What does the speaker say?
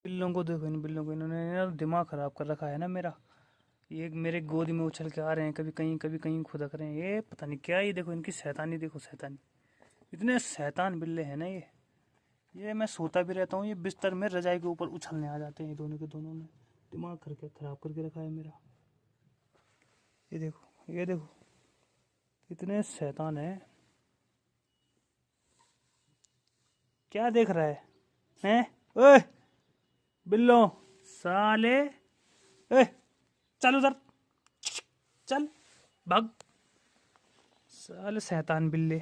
बिल्लों को देखो, इन बिल्लों को, इन्होंने ना दिमाग खराब कर रखा है ना मेरा। ये मेरे गोद में उछल के आ रहे हैं, कभी कहीं खुदक रहे हैं। ये पता नहीं क्या, ये देखो इनकी शैतानी देखो, शैतानी। इतने शैतान बिल्ले हैं ना ये मैं सोता भी रहता हूँ, ये बिस्तर में रजाई के ऊपर उछलने आ जाते हैं, दोनों के दोनों ने दिमाग करके खराब करके रखा है मेरा। ये देखो, ये देखो, इतने शैतान है। क्या देख रहा है? हैं? ओए बिल्लो, साले, ए, चल उधर, चल, भाग, साले शैतान बिल्ले।